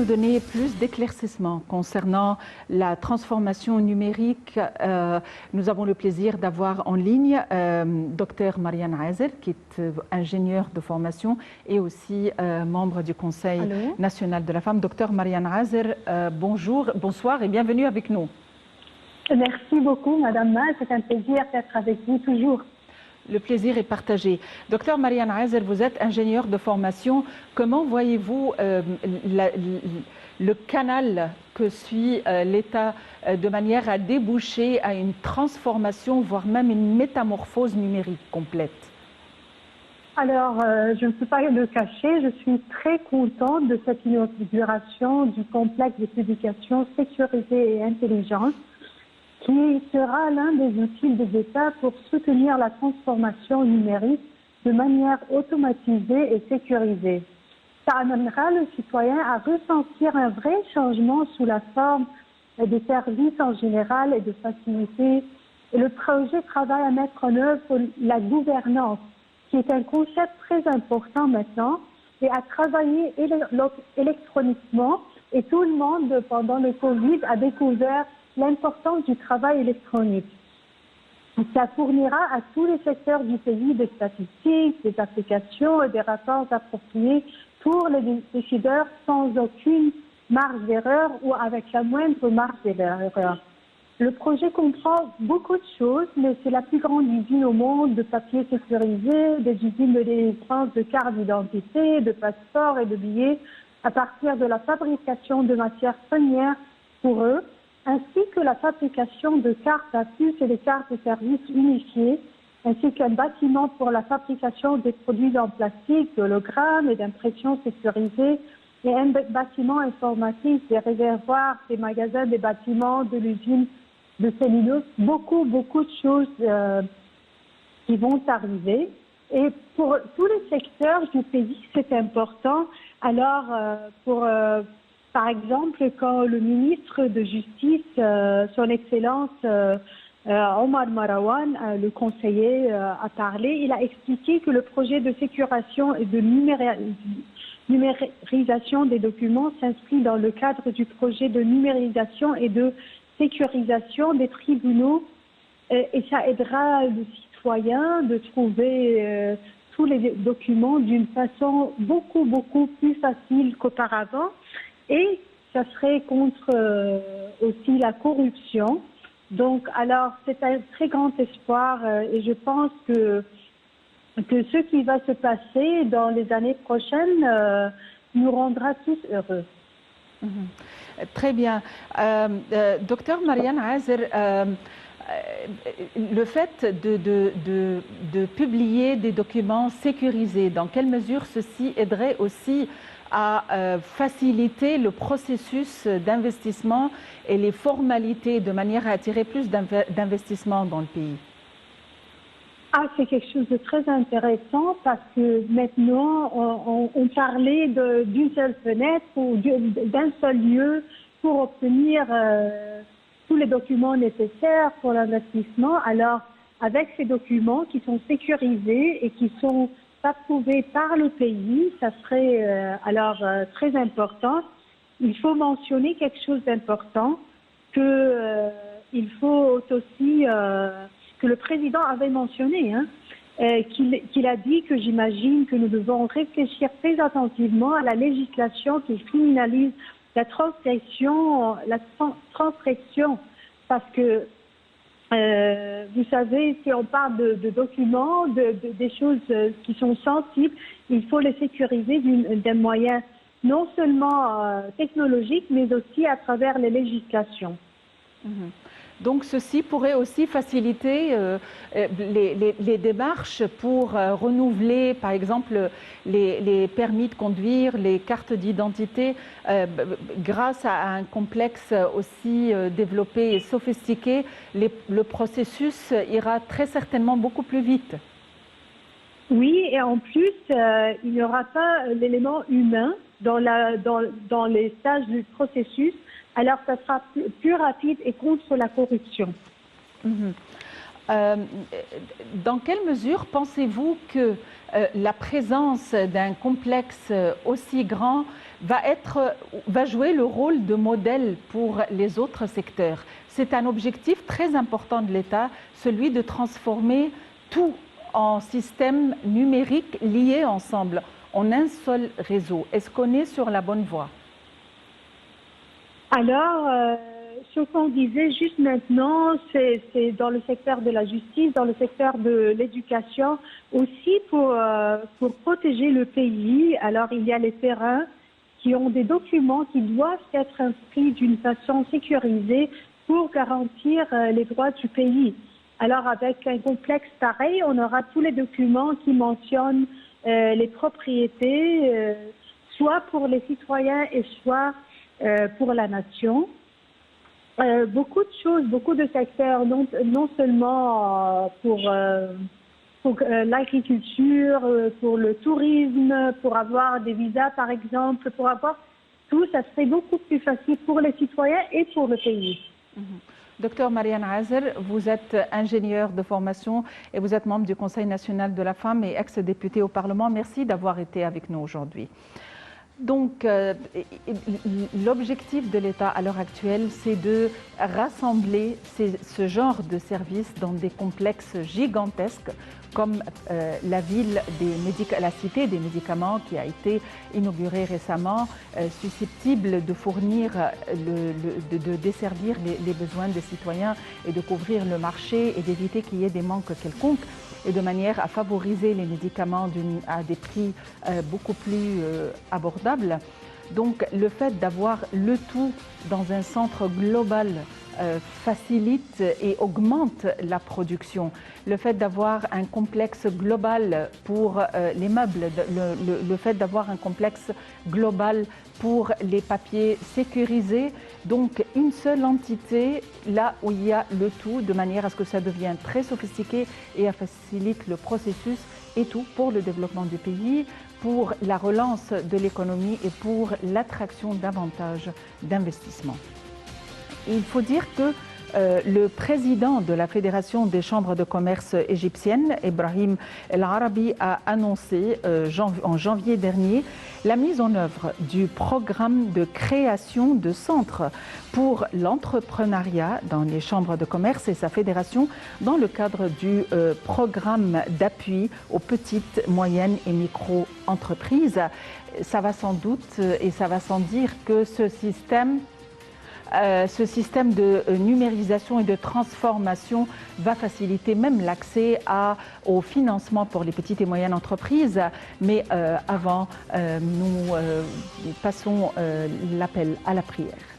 donner plus d'éclaircissements concernant la transformation numérique. Nous avons le plaisir d'avoir en ligne Dr Marianne Azer, qui est ingénieure de formation et aussi membre du Conseil national de la femme. Dr Marianne Azer, bonsoir et bienvenue avec nous. Merci beaucoup, Madame Mal. C'est un plaisir d'être avec vous toujours. Le plaisir est partagé. Docteur Marianne Azer, vous êtes ingénieure de formation. Comment voyez-vous le canal que suit l'État de manière à déboucher à une transformation, voire même une métamorphose numérique complète? Alors, je ne peux pas le cacher, je suis très contente de cette inauguration du complexe de l'éducation sécurisée et intelligente, qui sera l'un des outils de l'État pour soutenir la transformation numérique de manière automatisée et sécurisée. Ça amènera le citoyen à ressentir un vrai changement sous la forme des services en général et de facilité. Et le projet travaille à mettre en œuvre la gouvernance, qui est un concept très important maintenant, et à travailler électroniquement. Et tout le monde, pendant le Covid, a découvert l'importance du travail électronique. Ça fournira à tous les secteurs du pays des statistiques, des applications et des rapports appropriés pour les décideurs sans aucune marge d'erreur ou avec la moindre marge d'erreur. Le projet comprend beaucoup de choses, mais c'est la plus grande usine au monde de papier sécurisé, des usines de délivrance de cartes d'identité, de passeports et de billets à partir de la fabrication de matières premières pour eux, ainsi que la fabrication de cartes à puce et des cartes de service unifiées, ainsi qu'un bâtiment pour la fabrication des produits en plastique, d'hologrammes et d'impression sécurisée, et un bâtiment informatique, des réservoirs, des magasins, des bâtiments, de l'usine de cellulose. Beaucoup de choses qui vont arriver. Et pour tous les secteurs du pays, c'est important. Alors, par exemple, quand le ministre de Justice, son Excellence Omar Marawan, le conseiller, a parlé, il a expliqué que le projet de sécurisation et de numérisation des documents s'inscrit dans le cadre du projet de numérisation et de sécurisation des tribunaux et ça aidera le citoyen de trouver tous les documents d'une façon beaucoup plus facile qu'auparavant. Et ça serait contre aussi la corruption. Donc, alors, c'est un très grand espoir et je pense que ce qui va se passer dans les années prochaines nous rendra tous heureux. Très bien. Docteur Marianne Azer, le fait de publier des documents sécurisés, dans quelle mesure ceci aiderait aussi à faciliter le processus d'investissement et les formalités de manière à attirer plus d'investissements dans le pays? C'est quelque chose de très intéressant parce que maintenant, on parlait d'une seule fenêtre ou d'un seul lieu pour obtenir tous les documents nécessaires pour l'investissement. Alors, avec ces documents qui sont sécurisés et qui sont approuvés par le pays, ça serait très important. Il faut mentionner quelque chose d'important, qu'il faut aussi... que le président avait mentionné, qu'il a dit que j'imagine que nous devons réfléchir très attentivement à la législation qui criminalise la transgression, parce que vous savez, si on parle de documents, des choses qui sont sensibles, il faut les sécuriser d'un moyen non seulement technologique, mais aussi à travers les législations. Donc ceci pourrait aussi faciliter les démarches pour renouveler, par exemple, les permis de conduire, les cartes d'identité, grâce à un complexe aussi développé et sophistiqué, le processus ira très certainement beaucoup plus vite. Oui, et en plus, il n'y aura pas l'élément humain dans les stages du processus. Alors, ça sera plus rapide et contre la corruption. Dans quelle mesure pensez-vous que la présence d'un complexe aussi grand va jouer le rôle de modèle pour les autres secteurs? C'est un objectif très important de l'État, celui de transformer tout en système numérique lié ensemble, en un seul réseau. Est-ce qu'on est sur la bonne voie? Alors, ce qu'on disait juste maintenant, c'est dans le secteur de la justice, dans le secteur de l'éducation, aussi pour protéger le pays. Alors, il y a les terrains qui ont des documents qui doivent être inscrits d'une façon sécurisée pour garantir les droits du pays. Alors, avec un complexe pareil, on aura tous les documents qui mentionnent les propriétés, soit pour les citoyens et soit pour la nation. Beaucoup de choses, beaucoup de secteurs, non seulement pour l'agriculture, pour le tourisme, pour avoir des visas par exemple, pour avoir tout, ça serait beaucoup plus facile pour les citoyens et pour le pays. Docteur Marianne Azer, vous êtes ingénieure de formation et vous êtes membre du Conseil national de la femme et ex-députée au Parlement. Merci d'avoir été avec nous aujourd'hui. Donc, l'objectif de l'État à l'heure actuelle, c'est de rassembler ce genre de services dans des complexes gigantesques comme la cité des médicaments qui a été inaugurée récemment, susceptible de fournir, de desservir les besoins des citoyens et de couvrir le marché et d'éviter qu'il y ait des manques quelconques, et de manière à favoriser les médicaments à des prix beaucoup plus abordables. Donc le fait d'avoir le tout dans un centre global facilite et augmente la production. Le fait d'avoir un complexe global pour les meubles, le fait d'avoir un complexe global pour les papiers sécurisés, donc une seule entité là où il y a le tout, de manière à ce que ça devienne très sophistiqué et à facilite le processus et tout pour le développement du pays, pour la relance de l'économie et pour l'attraction davantage d'investissements. Il faut dire que le président de la Fédération des chambres de commerce égyptiennes, Ibrahim El Arabi, a annoncé en janvier dernier la mise en œuvre du programme de création de centres pour l'entrepreneuriat dans les chambres de commerce et sa fédération dans le cadre du programme d'appui aux petites, moyennes et micro-entreprises. Ça va sans doute et ça va sans dire que ce système de numérisation et de transformation va faciliter même l'accès au financement pour les petites et moyennes entreprises. Mais avant, nous passons l'appel à la prière.